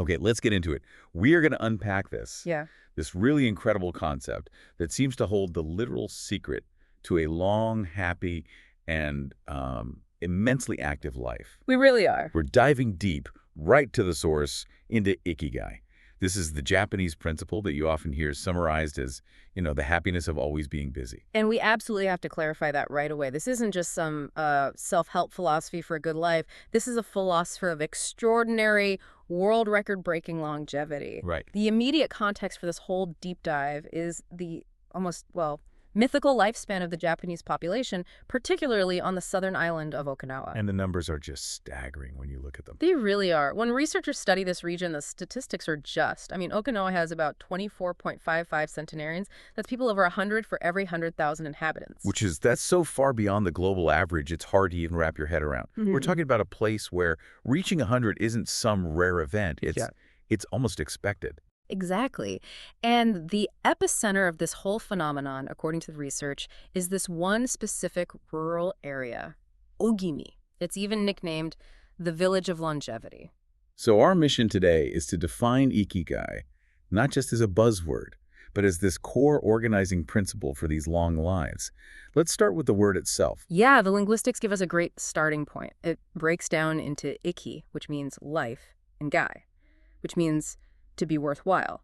Okay, let's get into it. We are going to unpack Yeah. this really incredible concept that seems to hold the literal secret to a long, happy, and immensely active life. We really are. We're diving deep, right to the source, into Ikigai. This is the Japanese principle that you often hear summarized as, the happiness of always being busy. And we absolutely have to clarify that right away. This isn't just some self-help philosophy for a good life. This is a philosopher of extraordinary, world record-breaking longevity. Right. The immediate context for this whole deep dive is the almost, mythical lifespan of the Japanese population, particularly on the southern island of Okinawa. And the numbers are just staggering when you look at them. They really are. When researchers study this region, the statistics are Okinawa has about 24.55 centenarians. That's people over 100 for every 100,000 inhabitants. That's so far beyond the global average, it's hard to even wrap your head around. We're talking about a place where reaching 100 isn't some rare event. It's almost expected. Exactly. And the epicenter of this whole phenomenon, according to the research, is this one specific rural area, Ogimi. It's even nicknamed the Village of Longevity. So our mission today is to define Ikigai, not just as a buzzword, but as this core organizing principle for these long lives. Let's start with the word itself. Yeah, the linguistics give us a great starting point. It breaks down into iki, which means life, and gai, which means to be worthwhile.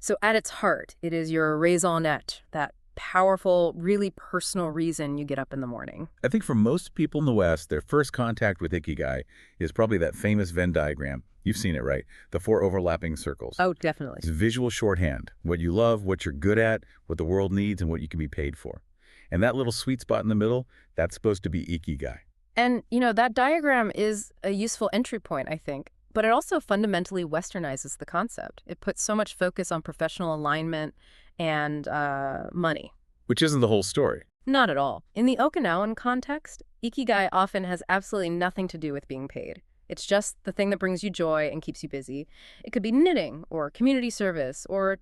So at its heart, it is your raison d'être, that powerful, really personal reason you get up in the morning. I think for most people in the West, their first contact with Ikigai is probably that famous Venn diagram. You've seen it, right? The 4 overlapping circles. Oh, definitely. It's visual shorthand. What you love, what you're good at, what the world needs, and what you can be paid for. And that little sweet spot in the middle, that's supposed to be Ikigai. And, that diagram is a useful entry point, I think. But it also fundamentally westernizes the concept. It puts so much focus on professional alignment and money. Which isn't the whole story. Not at all. In the Okinawan context, Ikigai often has absolutely nothing to do with being paid. It's just the thing that brings you joy and keeps you busy. It could be knitting or community service or,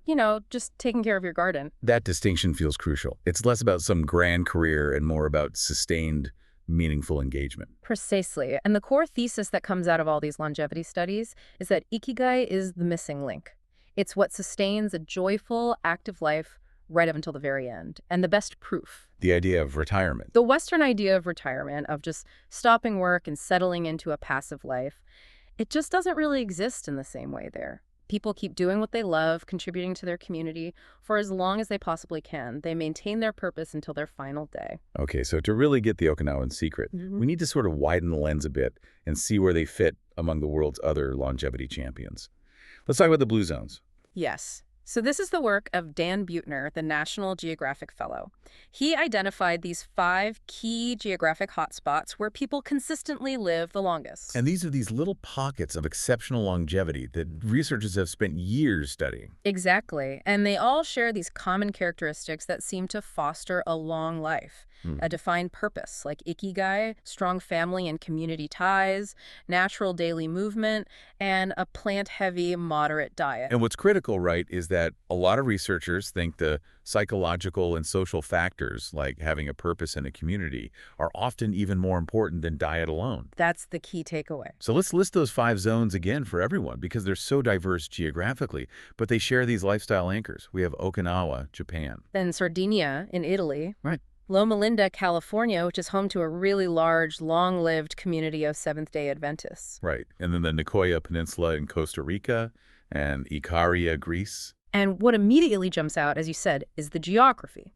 just taking care of your garden. That distinction feels crucial. It's less about some grand career and more about sustained, meaningful engagement. Precisely. And the core thesis that comes out of all these longevity studies is that Ikigai is the missing link. It's what sustains a joyful, active life right up until the very end. And the best proof. The idea of retirement. The Western idea of retirement, of just stopping work and settling into a passive life, it just doesn't really exist in the same way there. People keep doing what they love, contributing to their community for as long as they possibly can. They maintain their purpose until their final day. Okay, so to really get the Okinawan secret, we need to sort of widen the lens a bit and see where they fit among the world's other longevity champions. Let's talk about the blue zones. Yes. So this is the work of Dan Buettner, the National Geographic Fellow. He identified these 5 key geographic hotspots where people consistently live the longest. And these are these little pockets of exceptional longevity that researchers have spent years studying. Exactly. And they all share these common characteristics that seem to foster a long life. A defined purpose, like Ikigai, strong family and community ties, natural daily movement, and a plant-heavy, moderate diet. And what's critical, right, is that a lot of researchers think the psychological and social factors, like having a purpose in a community, are often even more important than diet alone. That's the key takeaway. So let's list those 5 zones again for everyone, because they're so diverse geographically, but they share these lifestyle anchors. We have Okinawa, Japan. Then Sardinia in Italy. Right. Loma Linda, California, which is home to a really large, long-lived community of Seventh-day Adventists. Right. And then the Nicoya Peninsula in Costa Rica and Icaria, Greece. And what immediately jumps out, as you said, is the geography.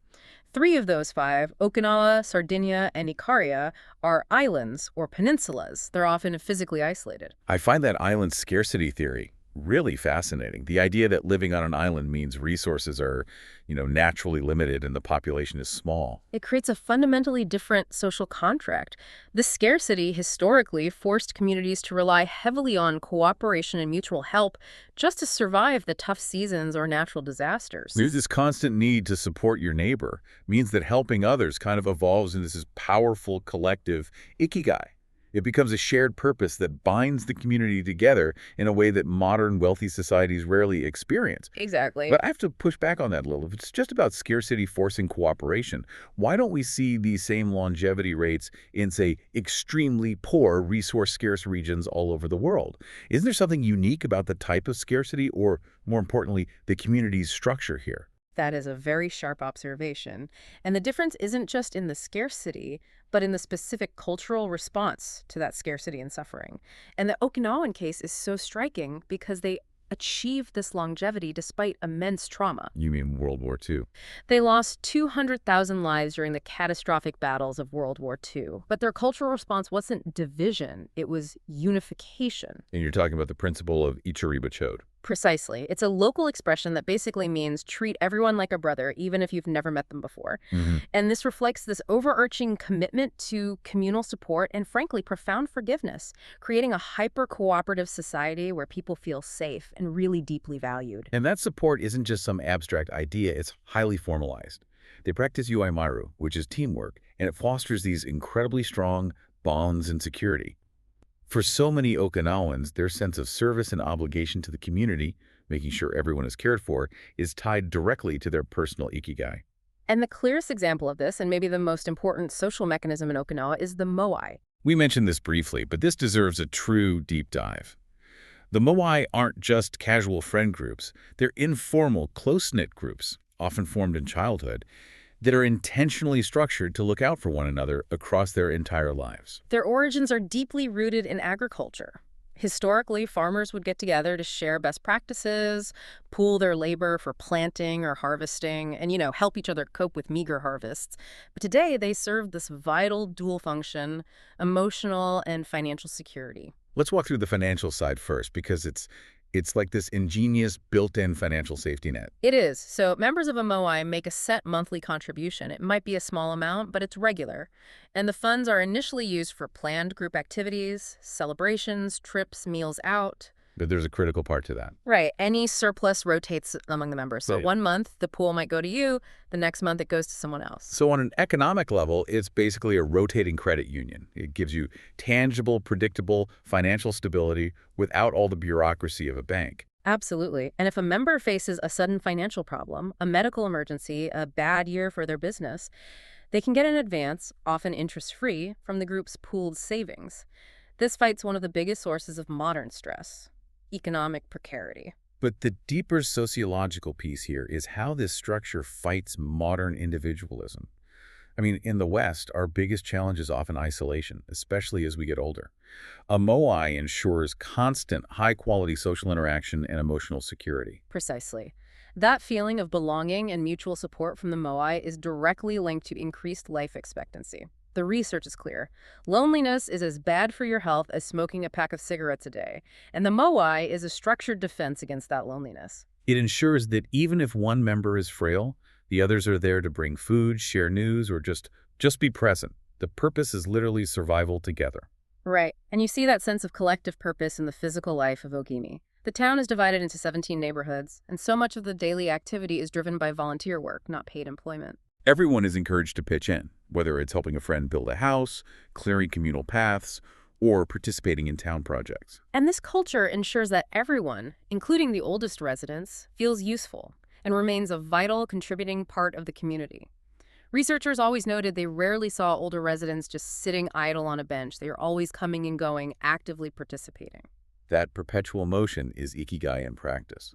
3 of those 5, Okinawa, Sardinia, and Icaria, are islands or peninsulas. They're often physically isolated. I find that island scarcity theory really fascinating. The idea that living on an island means resources are, naturally limited and the population is small. It creates a fundamentally different social contract. The scarcity historically forced communities to rely heavily on cooperation and mutual help just to survive the tough seasons or natural disasters. There's this constant need to support your neighbor, means that helping others kind of evolves into this powerful collective ikigai. It becomes a shared purpose that binds the community together in a way that modern wealthy societies rarely experience. Exactly. But I have to push back on that a little. If it's just about scarcity forcing cooperation, why don't we see these same longevity rates in, say, extremely poor, resource-scarce regions all over the world? Isn't there something unique about the type of scarcity or, more importantly, the community's structure here? That is a very sharp observation. And the difference isn't just in the scarcity, but in the specific cultural response to that scarcity and suffering. And the Okinawan case is so striking because they achieved this longevity despite immense trauma. You mean World War II? They lost 200,000 lives during the catastrophic battles of World War II. But their cultural response wasn't division, it was unification. And you're talking about the principle of Ichiriba Chode. Precisely. It's a local expression that basically means treat everyone like a brother, even if you've never met them before. And this reflects this overarching commitment to communal support and, frankly, profound forgiveness, creating a hyper-cooperative society where people feel safe and really deeply valued. And that support isn't just some abstract idea, it's highly formalized. They practice uaimaru, which is teamwork, and it fosters these incredibly strong bonds and security. For so many Okinawans, their sense of service and obligation to the community, making sure everyone is cared for, is tied directly to their personal ikigai. And the clearest example of this, and maybe the most important social mechanism in Okinawa, is the moai. We mentioned this briefly, but this deserves a true deep dive. The moai aren't just casual friend groups. They're informal, close-knit groups, often formed in childhood, that are intentionally structured to look out for one another across their entire lives. Their origins are deeply rooted in agriculture. Historically, farmers would get together to share best practices, pool their labor for planting or harvesting, and, help each other cope with meager harvests. But today, they serve this vital dual function, emotional and financial security. Let's walk through the financial side first, because it's like this ingenious built-in financial safety net. It is. So members of a moai make a set monthly contribution. It might be a small amount, but it's regular. And the funds are initially used for planned group activities, celebrations, trips, meals out. But there's a critical part to that. Right. Any surplus rotates among the members. So Right. one month, the pool might go to you. The next month, it goes to someone else. So on an economic level, it's basically a rotating credit union. It gives you tangible, predictable financial stability without all the bureaucracy of a bank. Absolutely. And if a member faces a sudden financial problem, a medical emergency, a bad year for their business, they can get an advance, often interest-free, from the group's pooled savings. This fights one of the biggest sources of modern stress: economic precarity. But the deeper sociological piece here is how this structure fights modern individualism. I mean, in the West, our biggest challenge is often isolation, especially as we get older. A moai ensures constant, high-quality social interaction and emotional security. Precisely. That feeling of belonging and mutual support from the moai is directly linked to increased life expectancy. The research is clear. Loneliness is as bad for your health as smoking a pack of cigarettes a day, and the moai is a structured defense against that loneliness. It ensures that even if one member is frail, the others are there to bring food, share news, or just be present. The purpose is literally survival together. Right, and you see that sense of collective purpose in the physical life of Ogimi. The town is divided into 17 neighborhoods, and so much of the daily activity is driven by volunteer work, not paid employment. Everyone is encouraged to pitch in, whether it's helping a friend build a house, clearing communal paths, or participating in town projects. And this culture ensures that everyone, including the oldest residents, feels useful and remains a vital, contributing part of the community. Researchers always noted they rarely saw older residents just sitting idle on a bench. They are always coming and going, actively participating. That perpetual motion is Ikigai in practice.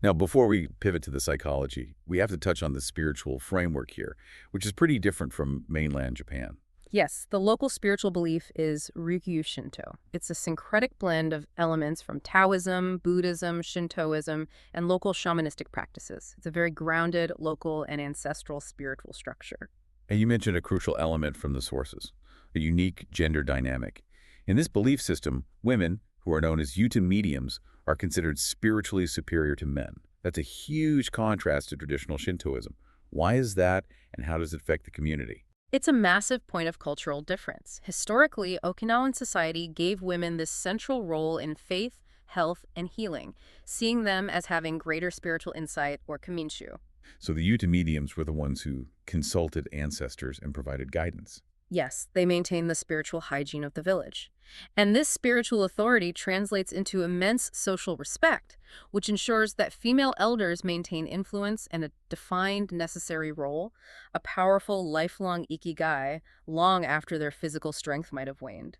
Now, before we pivot to the psychology, we have to touch on the spiritual framework here, which is pretty different from mainland Japan. Yes, the local spiritual belief is Ryukyu Shinto. It's a syncretic blend of elements from Taoism, Buddhism, Shintoism, and local shamanistic practices. It's a very grounded, local, and ancestral spiritual structure. And you mentioned a crucial element from the sources, a unique gender dynamic. In this belief system, women, who are known as Yuta mediums, are considered spiritually superior to men. That's a huge contrast to traditional Shintoism. Why is that, and how does it affect the community? It's a massive point of cultural difference. Historically, Okinawan society gave women this central role in faith, health, and healing, seeing them as having greater spiritual insight or kaminshu. So the Yuta mediums were the ones who consulted ancestors and provided guidance. Yes, they maintain the spiritual hygiene of the village. And this spiritual authority translates into immense social respect, which ensures that female elders maintain influence and a defined necessary role, a powerful lifelong ikigai, long after their physical strength might have waned.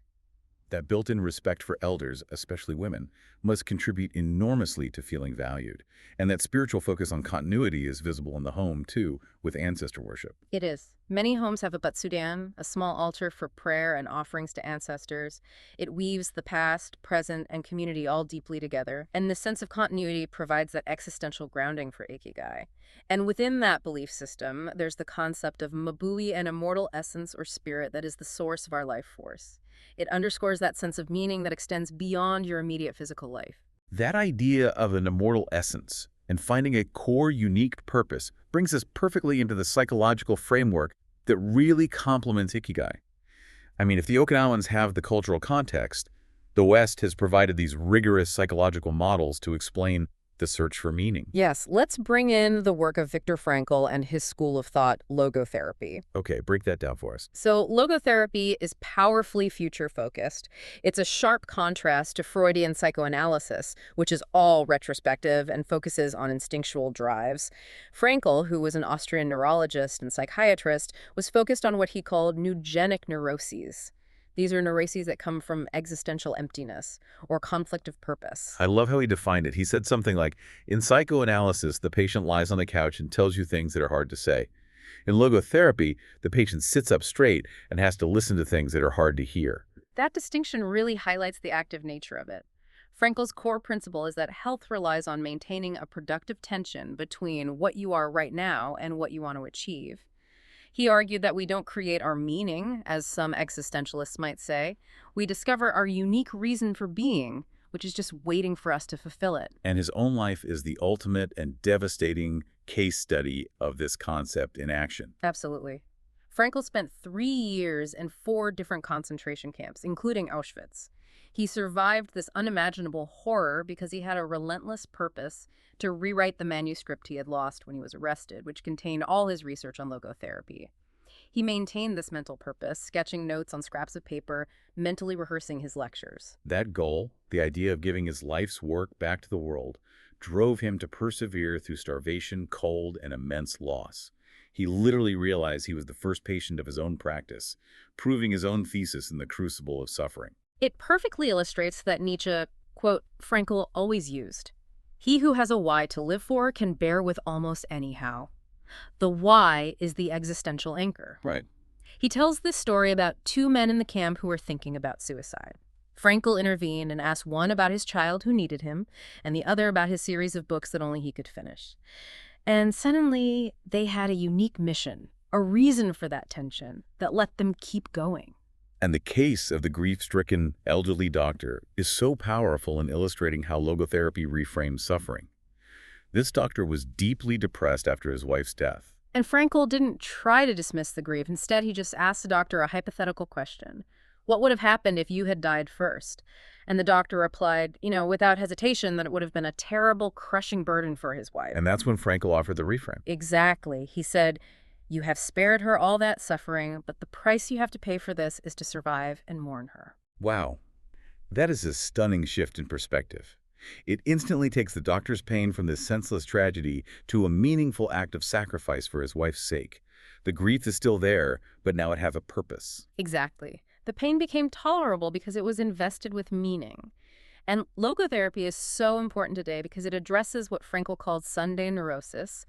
That built-in respect for elders, especially women, must contribute enormously to feeling valued. And that spiritual focus on continuity is visible in the home, too, with ancestor worship. It is. Many homes have a batsudan, a small altar for prayer and offerings to ancestors. It weaves the past, present, and community all deeply together, and this sense of continuity provides that existential grounding for Ikigai. And within that belief system, there's the concept of mabui, an immortal essence or spirit that is the source of our life force. It underscores that sense of meaning that extends beyond your immediate physical life. That idea of an immortal essence and finding a core unique purpose brings us perfectly into the psychological framework that really complements Ikigai. I mean, if the Okinawans have the cultural context, the West has provided these rigorous psychological models to explain the search for meaning. Yes, let's bring in the work of Viktor Frankl and his school of thought, logotherapy. Okay, break that down for us. So logotherapy is powerfully future-focused. It's a sharp contrast to Freudian psychoanalysis, which is all retrospective and focuses on instinctual drives. Frankl, who was an Austrian neurologist and psychiatrist, was focused on what he called neugenic neuroses. These are neuroses that come from existential emptiness or conflict of purpose. I love how he defined it. He said something like, in psychoanalysis, the patient lies on the couch and tells you things that are hard to say. In logotherapy, the patient sits up straight and has to listen to things that are hard to hear. That distinction really highlights the active nature of it. Frankl's core principle is that health relies on maintaining a productive tension between what you are right now and what you want to achieve. He argued that we don't create our meaning, as some existentialists might say. We discover our unique reason for being, which is just waiting for us to fulfill it. And his own life is the ultimate and devastating case study of this concept in action. Absolutely. Frankl spent 3 years in 4 different concentration camps, including Auschwitz. He survived this unimaginable horror because he had a relentless purpose to rewrite the manuscript he had lost when he was arrested, which contained all his research on logotherapy. He maintained this mental purpose, sketching notes on scraps of paper, mentally rehearsing his lectures. That goal, the idea of giving his life's work back to the world, drove him to persevere through starvation, cold, and immense loss. He literally realized he was the first patient of his own practice, proving his own thesis in the crucible of suffering. It perfectly illustrates that Nietzsche, quote, Frankl always used. He who has a why to live for can bear with almost anyhow. The why is the existential anchor. Right. He tells this story about 2 men in the camp who were thinking about suicide. Frankl intervened and asked one about his child who needed him, and the other about his series of books that only he could finish. And suddenly, they had a unique mission, a reason for that tension that let them keep going. And the case of the grief-stricken elderly doctor is so powerful in illustrating how logotherapy reframes suffering. This doctor was deeply depressed after his wife's death. And Frankl didn't try to dismiss the grief. Instead, he just asked the doctor a hypothetical question. What would have happened if you had died first? And the doctor replied, without hesitation, that it would have been a terrible, crushing burden for his wife. And that's when Frankl offered the reframe. Exactly. He said, you have spared her all that suffering, but the price you have to pay for this is to survive and mourn her. Wow. That is a stunning shift in perspective. It instantly takes the doctor's pain from this senseless tragedy to a meaningful act of sacrifice for his wife's sake. The grief is still there, but now it has a purpose. Exactly. The pain became tolerable because it was invested with meaning. And logotherapy is so important today because it addresses what Frankl called Sunday neurosis,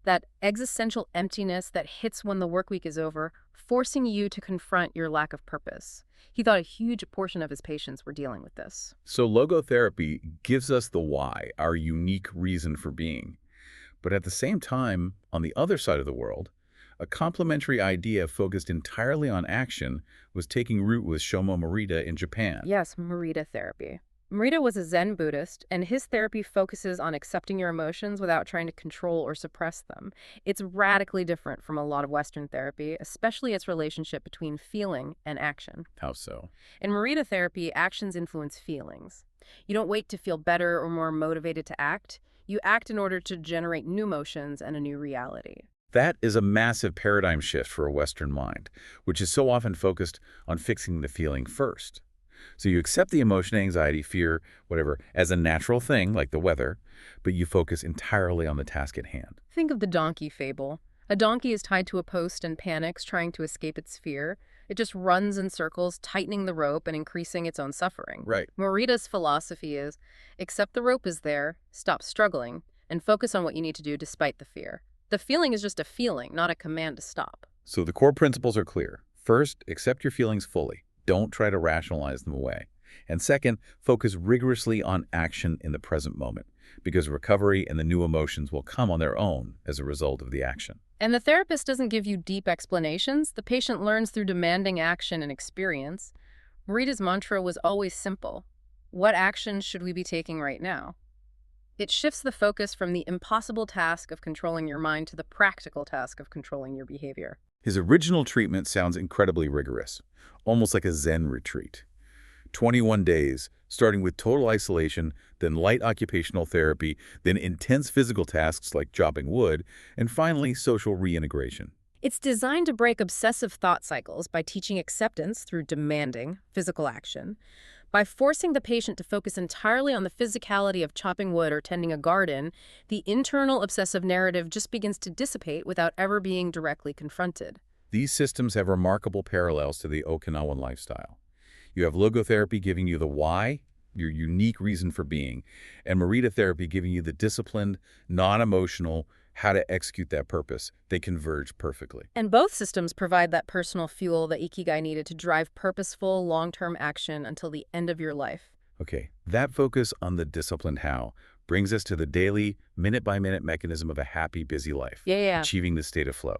that existential emptiness that hits when the work week is over, forcing you to confront your lack of purpose. He thought a huge portion of his patients were dealing with this. So logotherapy gives us the why, our unique reason for being. But at the same time, on the other side of the world, a complementary idea focused entirely on action was taking root with Shomo Morita in Japan. Yes, Morita therapy. Morita was a Zen Buddhist, and his therapy focuses on accepting your emotions without trying to control or suppress them. It's radically different from a lot of Western therapy, especially its relationship between feeling and action. How so? In Morita therapy, actions influence feelings. You don't wait to feel better or more motivated to act. You act in order to generate new emotions and a new reality. That is a massive paradigm shift for a Western mind, which is so often focused on fixing the feeling first. So you accept the emotion, anxiety, fear, whatever, as a natural thing, like the weather, but you focus entirely on the task at hand. Think of the donkey fable. A donkey is tied to a post and panics, trying to escape its fear. It just runs in circles, tightening the rope and increasing its own suffering. Right. Morita's philosophy is, accept the rope is there, stop struggling, and focus on what you need to do despite the fear. The feeling is just a feeling, not a command to stop. So the core principles are clear. First, accept your feelings fully. Don't try to rationalize them away. And second, focus rigorously on action in the present moment, because recovery and the new emotions will come on their own as a result of the action. And the therapist doesn't give you deep explanations. The patient learns through demanding action and experience. Morita's mantra was always simple. What action should we be taking right now? It shifts the focus from the impossible task of controlling your mind to the practical task of controlling your behavior. His original treatment sounds incredibly rigorous, almost like a Zen retreat. 21 days, starting with total isolation, then light occupational therapy, then intense physical tasks like chopping wood, and finally social reintegration. It's designed to break obsessive thought cycles by teaching acceptance through demanding physical action, by forcing the patient to focus entirely on the physicality of chopping wood or tending a garden. The internal obsessive narrative just begins to dissipate without ever being directly confronted. These systems have remarkable parallels to the Okinawan lifestyle. You have logotherapy giving you the why, your unique reason for being, and Morita therapy giving you the disciplined, non-emotional, how to execute that purpose. They converge perfectly. And both systems provide that personal fuel that Ikigai needed to drive purposeful, long-term action until the end of your life. Okay, that focus on the disciplined how brings us to the daily, minute-by-minute mechanism of a happy, busy life, Yeah. achieving the state of flow.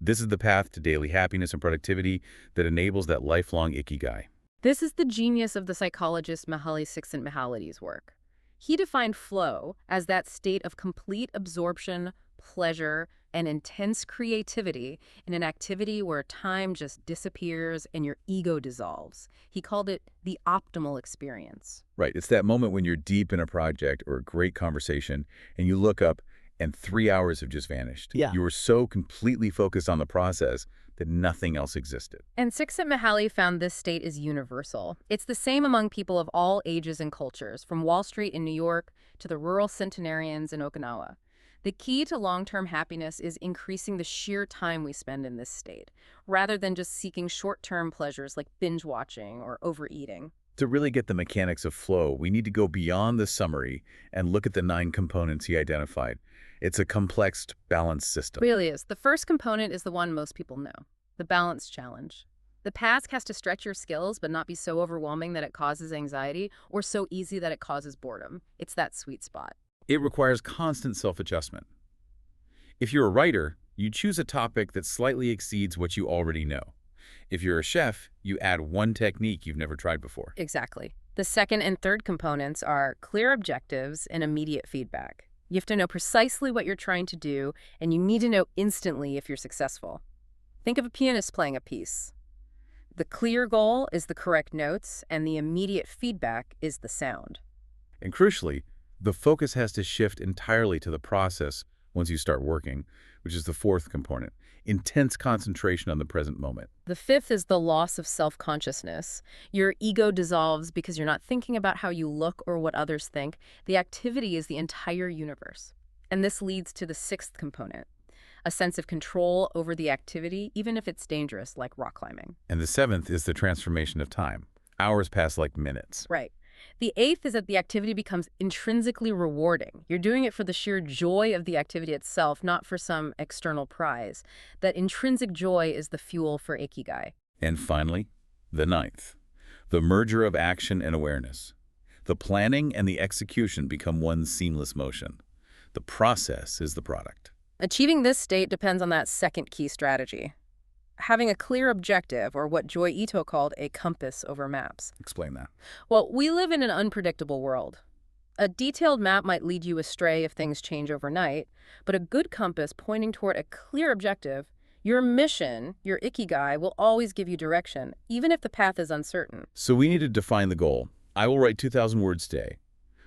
This is the path to daily happiness and productivity that enables that lifelong Ikigai. This is the genius of the psychologist Mihaly Csikszentmihalyi's work. He defined flow as that state of complete absorption, pleasure, and intense creativity in an activity where time just disappears and your ego dissolves. He called it the optimal experience. Right, it's that moment when you're deep in a project or a great conversation and you look up and 3 hours have just vanished. Yeah. You were so completely focused on the process that nothing else existed. And Csikszentmihalyi found this state is universal. It's the same among people of all ages and cultures, from Wall Street in New York to the rural centenarians in Okinawa. The key to long-term happiness is increasing the sheer time we spend in this state, rather than just seeking short-term pleasures like binge watching or overeating. To really get the mechanics of flow, we need to go beyond the summary and look at the 9 components he identified. It's a complex, balanced system. Really is. The first component is the one most people know, the balance challenge. The task has to stretch your skills but not be so overwhelming that it causes anxiety or so easy that it causes boredom. It's that sweet spot. It requires constant self-adjustment. If you're a writer, you choose a topic that slightly exceeds what you already know. If you're a chef, you add one technique you've never tried before. Exactly. The second and third components are clear objectives and immediate feedback. You have to know precisely what you're trying to do, and you need to know instantly if you're successful. Think of a pianist playing a piece. The clear goal is the correct notes, and the immediate feedback is the sound. And crucially, the focus has to shift entirely to the process once you start working, which is the fourth component, intense concentration on the present moment. The fifth is the loss of self-consciousness. Your ego dissolves because you're not thinking about how you look or what others think. The activity is the entire universe. And this leads to the sixth component, a sense of control over the activity, even if it's dangerous, like rock climbing. And the seventh is the transformation of time. Hours pass like minutes. Right. The eighth is that the activity becomes intrinsically rewarding. You're doing it for the sheer joy of the activity itself, not for some external prize. That intrinsic joy is the fuel for Ikigai. And finally, the ninth, the merger of action and awareness. The planning and the execution become one seamless motion. The process is the product. Achieving this state depends on that second key strategy. Having a clear objective, or what Joy Ito called a compass over maps. Explain that. Well, we live in an unpredictable world. A detailed map might lead you astray if things change overnight, but a good compass pointing toward a clear objective, your mission, your Ikigai, will always give you direction, even if the path is uncertain. So we need to define the goal. I will write 2,000 words today.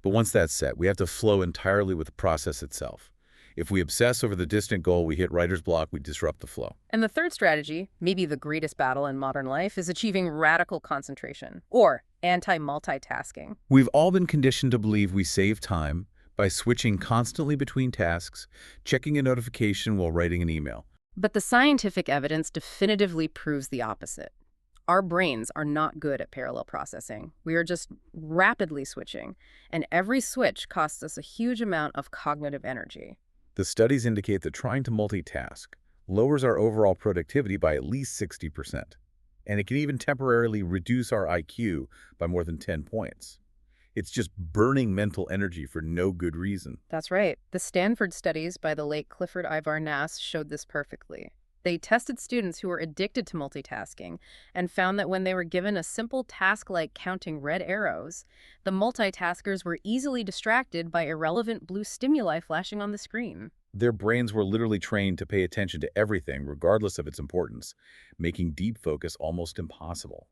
But once that's set, we have to flow entirely with the process itself. If we obsess over the distant goal, we hit writer's block, we disrupt the flow. And the third strategy, maybe the greatest battle in modern life, is achieving radical concentration, or anti-multitasking. We've all been conditioned to believe we save time by switching constantly between tasks, checking a notification while writing an email. But the scientific evidence definitively proves the opposite. Our brains are not good at parallel processing. We are just rapidly switching, and every switch costs us a huge amount of cognitive energy. The studies indicate that trying to multitask lowers our overall productivity by at least 60%, and it can even temporarily reduce our IQ by more than 10 points. It's just burning mental energy for no good reason. That's right. The Stanford studies by the late Clifford Ivar Nass showed this perfectly. They tested students who were addicted to multitasking and found that when they were given a simple task like counting red arrows, the multitaskers were easily distracted by irrelevant blue stimuli flashing on the screen. Their brains were literally trained to pay attention to everything, regardless of its importance, making deep focus almost impossible.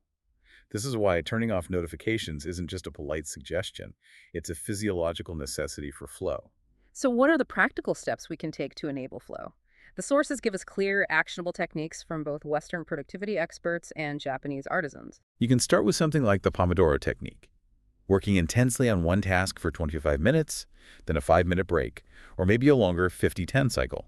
This is why turning off notifications isn't just a polite suggestion. It's a physiological necessity for flow. So what are the practical steps we can take to enable flow? The sources give us clear, actionable techniques from both Western productivity experts and Japanese artisans. You can start with something like the Pomodoro technique, working intensely on one task for 25 minutes, then a 5-minute break, or maybe a longer 50-10 cycle.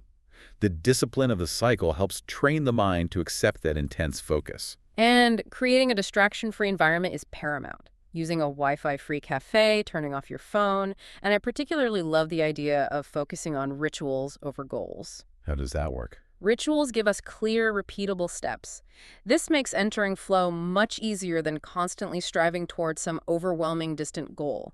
The discipline of the cycle helps train the mind to accept that intense focus. And creating a distraction-free environment is paramount. Using a Wi-Fi-free cafe, turning off your phone, and I particularly love the idea of focusing on rituals over goals. How does that work? Rituals give us clear, repeatable steps. This makes entering flow much easier than constantly striving towards some overwhelming distant goal.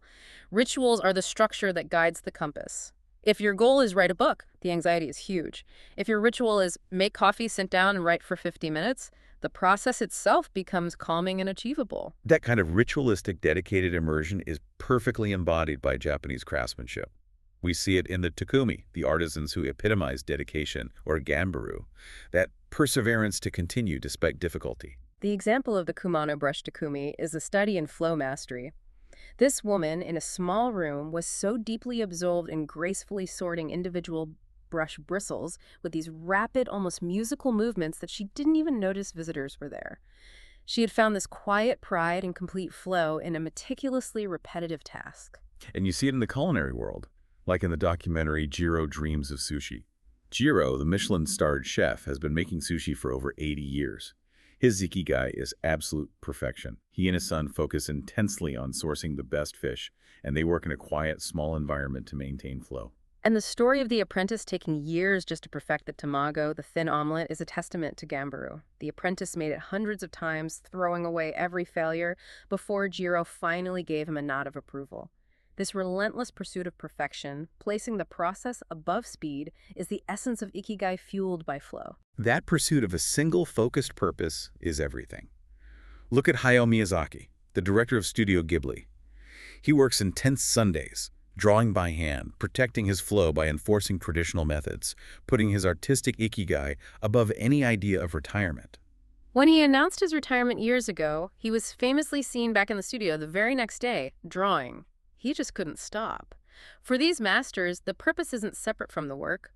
Rituals are the structure that guides the compass. If your goal is write a book, the anxiety is huge. If your ritual is make coffee, sit down, and write for 50 minutes, the process itself becomes calming and achievable. That kind of ritualistic, dedicated immersion is perfectly embodied by Japanese craftsmanship. We see it in the takumi, the artisans who epitomize dedication, or gambaru, that perseverance to continue despite difficulty. The example of the Kumano brush takumi is a study in flow mastery. This woman in a small room was so deeply absorbed in gracefully sorting individual brush bristles with these rapid, almost musical movements that she didn't even notice visitors were there. She had found this quiet pride and complete flow in a meticulously repetitive task. And you see it in the culinary world, like in the documentary Jiro Dreams of Sushi. Jiro, the Michelin-starred chef, has been making sushi for over 80 years. His Ikigai is absolute perfection. He and his son focus intensely on sourcing the best fish, and they work in a quiet, small environment to maintain flow. And the story of the apprentice taking years just to perfect the tamago, the thin omelet, is a testament to gambaru. The apprentice made it hundreds of times, throwing away every failure, before Jiro finally gave him a nod of approval. This relentless pursuit of perfection, placing the process above speed, is the essence of Ikigai fueled by flow. That pursuit of a single focused purpose is everything. Look at Hayao Miyazaki, the director of Studio Ghibli. He works intense Sundays, drawing by hand, protecting his flow by enforcing traditional methods, putting his artistic Ikigai above any idea of retirement. When he announced his retirement years ago, he was famously seen back in the studio the very next day, drawing. He just couldn't stop. For these masters, the purpose isn't separate from the work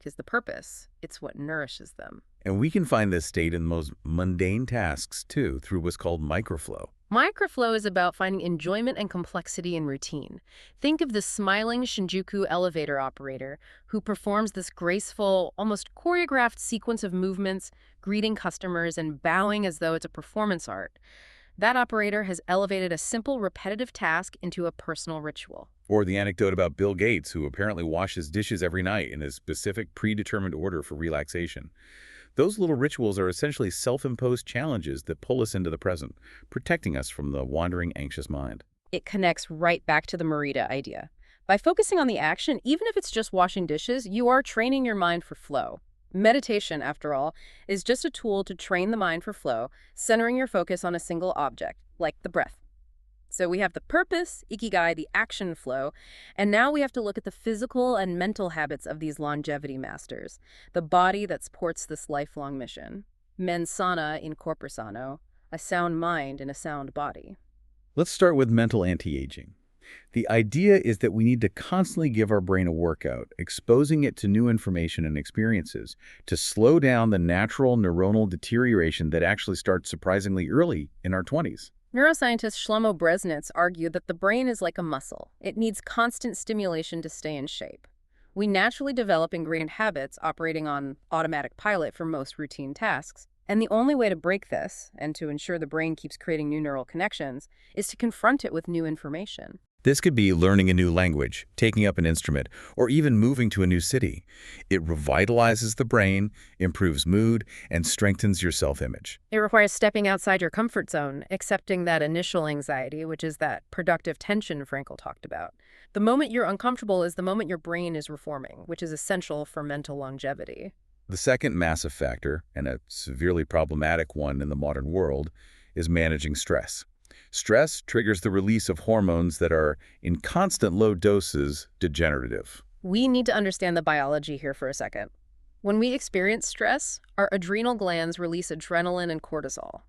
is the purpose. It's what nourishes them. And we can find this state in the most mundane tasks, too, through what's called microflow. Microflow is about finding enjoyment and complexity in routine. Think of the smiling Shinjuku elevator operator who performs this graceful, almost choreographed sequence of movements, greeting customers and bowing as though it's a performance art. That operator has elevated a simple, repetitive task into a personal ritual. Or the anecdote about Bill Gates, who apparently washes dishes every night in a specific predetermined order for relaxation. Those little rituals are essentially self-imposed challenges that pull us into the present, protecting us from the wandering, anxious mind. It connects right back to the Morita idea. By focusing on the action, even if it's just washing dishes, you are training your mind for flow. Meditation, after all, is just a tool to train the mind for flow, centering your focus on a single object, like the breath. So we have the purpose, Ikigai, the action flow, and now we have to look at the physical and mental habits of these longevity masters, the body that supports this lifelong mission. Mens sana in corpore sano, a sound mind in a sound body. Let's start with mental anti-aging. The idea is that we need to constantly give our brain a workout, exposing it to new information and experiences, to slow down the natural neuronal deterioration that actually starts surprisingly early in our 20s. Neuroscientist Shlomo Bresnitz argued that the brain is like a muscle. It needs constant stimulation to stay in shape. We naturally develop ingrained habits operating on automatic pilot for most routine tasks. And the only way to break this, and to ensure the brain keeps creating new neural connections, is to confront it with new information. This could be learning a new language, taking up an instrument, or even moving to a new city. It revitalizes the brain, improves mood, and strengthens your self-image. It requires stepping outside your comfort zone, accepting that initial anxiety, which is that productive tension Frankel talked about. The moment you're uncomfortable is the moment your brain is reforming, which is essential for mental longevity. The second massive factor, and a severely problematic one in the modern world, is managing stress. Stress triggers the release of hormones that are, in constant low doses, degenerative. We need to understand the biology here for a second. When we experience stress, our adrenal glands release adrenaline and cortisol.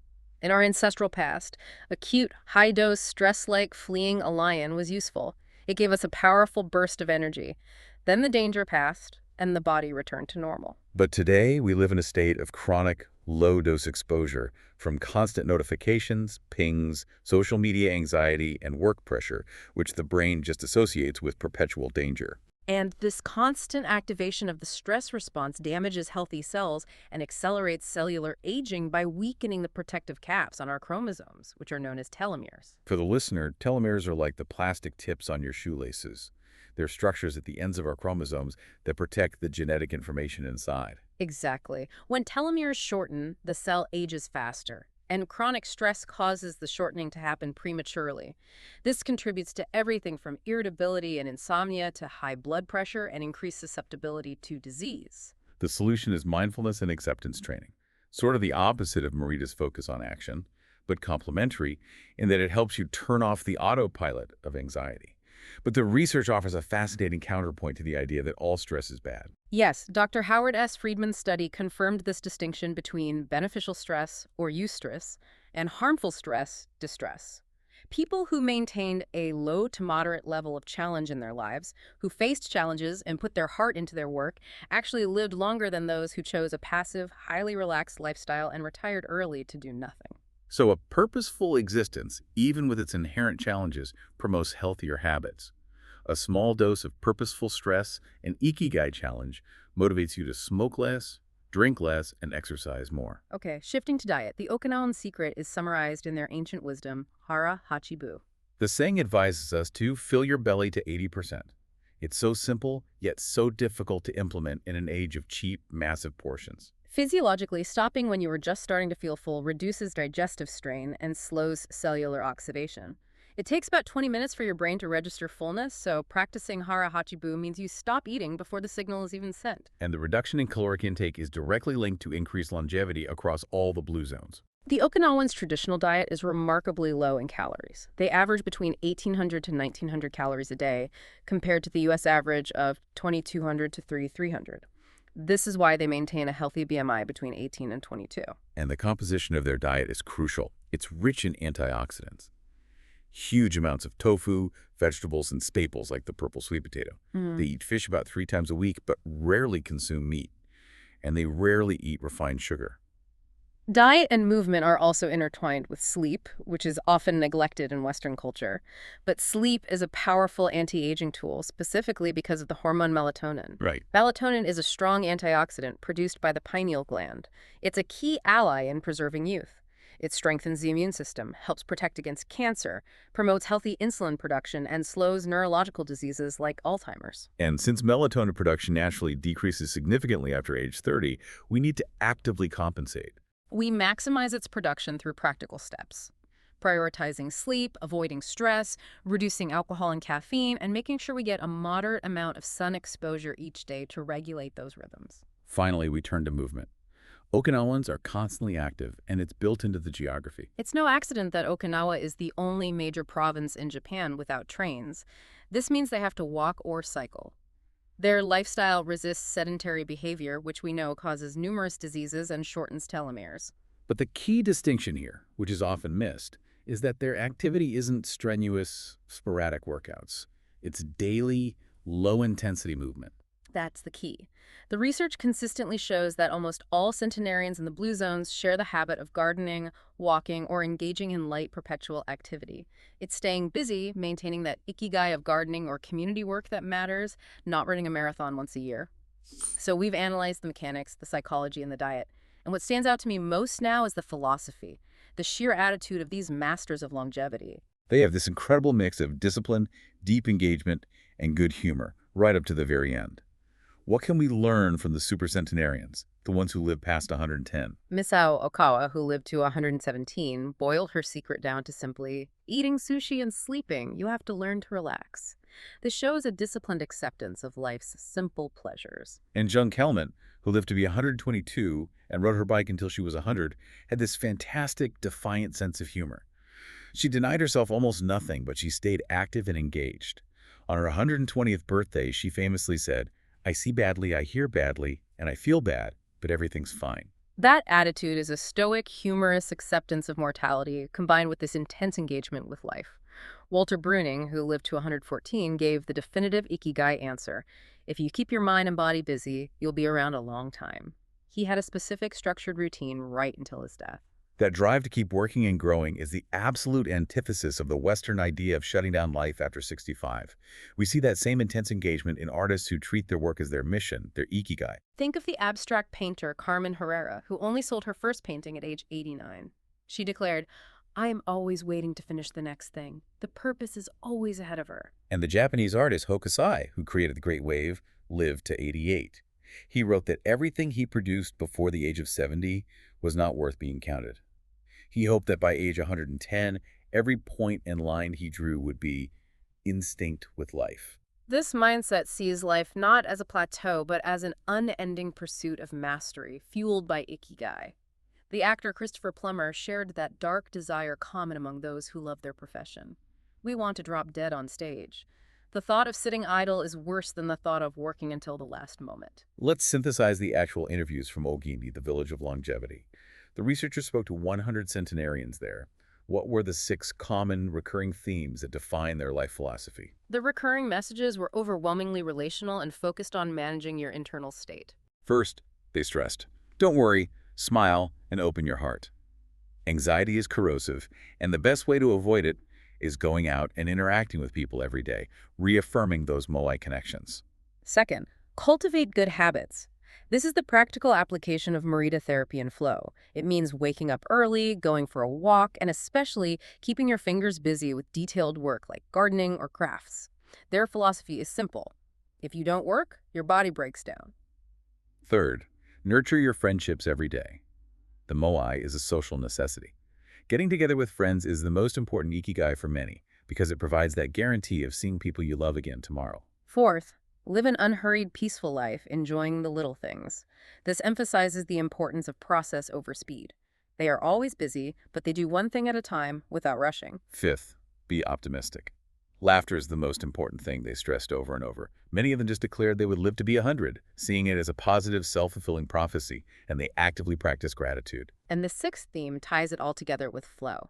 In our ancestral past, acute, high-dose stress like fleeing a lion was useful. It gave us a powerful burst of energy. Then the danger passed, and the body returned to normal. But today, we live in a state of chronic, low-dose exposure from constant notifications, pings, social media anxiety, and work pressure, which the brain just associates with perpetual danger. And this constant activation of the stress response damages healthy cells and accelerates cellular aging by weakening the protective caps on our chromosomes, which are known as telomeres. For the listener, telomeres are like the plastic tips on your shoelaces. They're structures at the ends of our chromosomes that protect the genetic information inside. Exactly. When telomeres shorten, the cell ages faster, and chronic stress causes the shortening to happen prematurely. This contributes to everything from irritability and insomnia to high blood pressure and increased susceptibility to disease. The solution is mindfulness and acceptance training, sort of the opposite of Miralles' focus on action, but complementary in that it helps you turn off the autopilot of anxiety. But the research offers a fascinating counterpoint to the idea that all stress is bad. Yes, Dr. Howard S. Friedman's study confirmed this distinction between beneficial stress, or eustress, and harmful stress, distress. People who maintained a low to moderate level of challenge in their lives, who faced challenges and put their heart into their work, actually lived longer than those who chose a passive, highly relaxed lifestyle and retired early to do nothing. So a purposeful existence, even with its inherent challenges, promotes healthier habits. A small dose of purposeful stress, an Ikigai challenge, motivates you to smoke less, drink less, and exercise more. Okay, shifting to diet, the Okinawan secret is summarized in their ancient wisdom, Hara Hachibu. The saying advises us to fill your belly to 80%. It's so simple, yet so difficult to implement in an age of cheap, massive portions. Physiologically, stopping when you are just starting to feel full reduces digestive strain and slows cellular oxidation. It takes about 20 minutes for your brain to register fullness, so practicing Hara Hachibu means you stop eating before the signal is even sent. And the reduction in caloric intake is directly linked to increased longevity across all the blue zones. The Okinawans' traditional diet is remarkably low in calories. They average between 1,800 to 1,900 calories a day, compared to the U.S. average of 2,200 to 3,300. This is why they maintain a healthy BMI between 18 and 22. And the composition of their diet is crucial. It's rich in antioxidants. Huge amounts of tofu, vegetables, and staples like the purple sweet potato. They eat fish about 3 times a week, but rarely consume meat. And they rarely eat refined sugar. Diet and movement are also intertwined with sleep, which is often neglected in Western culture. But sleep is a powerful anti-aging tool, specifically because of the hormone melatonin. Right. Melatonin is a strong antioxidant produced by the pineal gland. It's a key ally in preserving youth. It strengthens the immune system, helps protect against cancer, promotes healthy insulin production, and slows neurological diseases like Alzheimer's. And since melatonin production naturally decreases significantly after age 30, we need to actively compensate. We maximize its production through practical steps, prioritizing sleep, avoiding stress, reducing alcohol and caffeine, and making sure we get a moderate amount of sun exposure each day to regulate those rhythms. Finally, we turn to movement. Okinawans are constantly active, and it's built into the geography. It's no accident that Okinawa is the only major province in Japan without trains. This means they have to walk or cycle. Their lifestyle resists sedentary behavior, which we know causes numerous diseases and shortens telomeres. But the key distinction here, which is often missed, is that their activity isn't strenuous, sporadic workouts. It's daily, low-intensity movement. That's the key. The research consistently shows that almost all centenarians in the blue zones share the habit of gardening, walking, or engaging in light perpetual activity. It's staying busy, maintaining that ikigai of gardening or community work that matters, not running a marathon once a year. So we've analyzed the mechanics, the psychology, and the diet. And what stands out to me most now is the philosophy, the sheer attitude of these masters of longevity. They have this incredible mix of discipline, deep engagement, and good humor, right up to the very end. What can we learn from the supercentenarians, the ones who live past 110? Misao Okawa, who lived to 117, boiled her secret down to simply eating sushi and sleeping. You have to learn to relax. This shows a disciplined acceptance of life's simple pleasures. And Jung Kelman, who lived to be 122 and rode her bike until she was 100, had this fantastic, defiant sense of humor. She denied herself almost nothing, but she stayed active and engaged. On her 120th birthday, she famously said, "I see badly, I hear badly, and I feel bad, but everything's fine." That attitude is a stoic, humorous acceptance of mortality combined with this intense engagement with life. Walter Bruning, who lived to 114, gave the definitive Ikigai answer. If you keep your mind and body busy, you'll be around a long time. He had a specific structured routine right until his death. That drive to keep working and growing is the absolute antithesis of the Western idea of shutting down life after 65. We see that same intense engagement in artists who treat their work as their mission, their ikigai. Think of the abstract painter Carmen Herrera, who only sold her first painting at age 89. She declared, "I am always waiting to finish the next thing. The purpose is always ahead of her." And the Japanese artist Hokusai, who created the Great Wave, lived to 88. He wrote that everything he produced before the age of 70 was not worth being counted. He hoped that by age 110, every point and line he drew would be instinct with life. This mindset sees life not as a plateau, but as an unending pursuit of mastery, fueled by Ikigai. The actor Christopher Plummer shared that dark desire common among those who love their profession. We want to drop dead on stage. The thought of sitting idle is worse than the thought of working until the last moment. Let's synthesize the actual interviews from Ogimi, the village of longevity. The researchers spoke to 100 centenarians there. What were the 6 common recurring themes that define their life philosophy? The recurring messages were overwhelmingly relational and focused on managing your internal state. First, they stressed, don't worry, smile, and open your heart. Anxiety is corrosive, and the best way to avoid it is going out and interacting with people every day, reaffirming those moai connections. Second, cultivate good habits. This is the practical application of Morita therapy and flow. It means waking up early, going for a walk, and especially keeping your fingers busy with detailed work like gardening or crafts. Their philosophy is simple. If you don't work, your body breaks down. Third, nurture your friendships every day. The moai is a social necessity. Getting together with friends is the most important ikigai for many because it provides that guarantee of seeing people you love again tomorrow. Fourth, live an unhurried, peaceful life, enjoying the little things. This emphasizes the importance of process over speed. They are always busy, but they do one thing at a time without rushing. Fifth, be optimistic. Laughter is the most important thing, they stressed over and over. Many of them just declared they would live to be 100, seeing it as a positive, self-fulfilling prophecy, and they actively practice gratitude. And the sixth theme ties it all together with flow.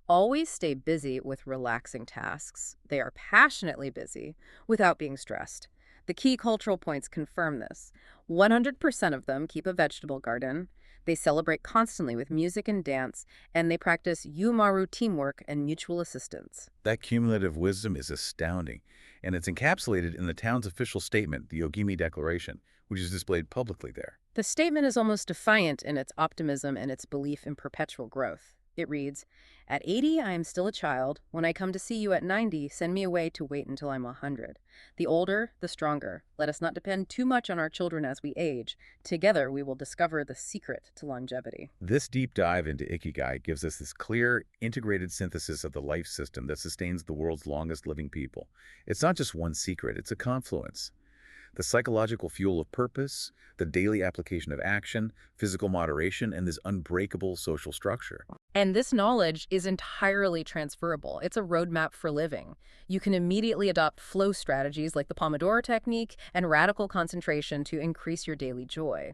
Always stay busy with relaxing tasks. They are passionately busy without being stressed. The key cultural points confirm this. 100% of them keep a vegetable garden. They celebrate constantly with music and dance, and they practice yumaru teamwork and mutual assistance. That cumulative wisdom is astounding, and it's encapsulated in the town's official statement, the Ogimi Declaration, which is displayed publicly there. The statement is almost defiant in its optimism and its belief in perpetual growth. It reads, "At 80, I am still a child. When I come to see you at 90, send me away to wait until I'm 100. The older, the stronger. Let us not depend too much on our children as we age. Together, we will discover the secret to longevity." This deep dive into Ikigai gives us this clear, integrated synthesis of the life system that sustains the world's longest living people. It's not just one secret, it's a confluence. The psychological fuel of purpose, the daily application of action, physical moderation, and this unbreakable social structure. And this knowledge is entirely transferable. It's a roadmap for living. You can immediately adopt flow strategies like the Pomodoro technique and radical concentration to increase your daily joy.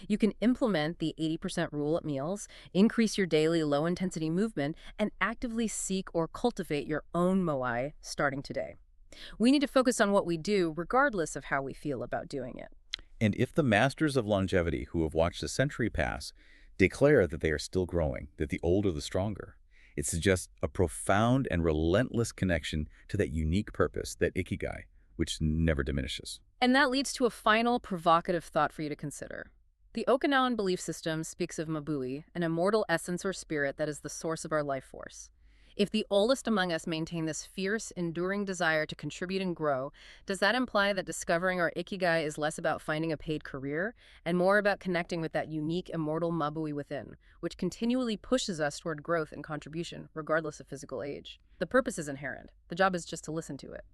You can implement the 80% rule at meals, increase your daily low-intensity movement, and actively seek or cultivate your own moai starting today. We need to focus on what we do regardless of how we feel about doing it. And if the masters of longevity who have watched a century pass declare that they are still growing, that the older the stronger, it suggests a profound and relentless connection to that unique purpose, that Ikigai, which never diminishes. And that leads to a final provocative thought for you to consider. The Okinawan belief system speaks of Mabui, an immortal essence or spirit that is the source of our life force. If the oldest among us maintain this fierce, enduring desire to contribute and grow, does that imply that discovering our Ikigai is less about finding a paid career and more about connecting with that unique, immortal Mabui within, which continually pushes us toward growth and contribution, regardless of physical age? The purpose is inherent. The job is just to listen to it.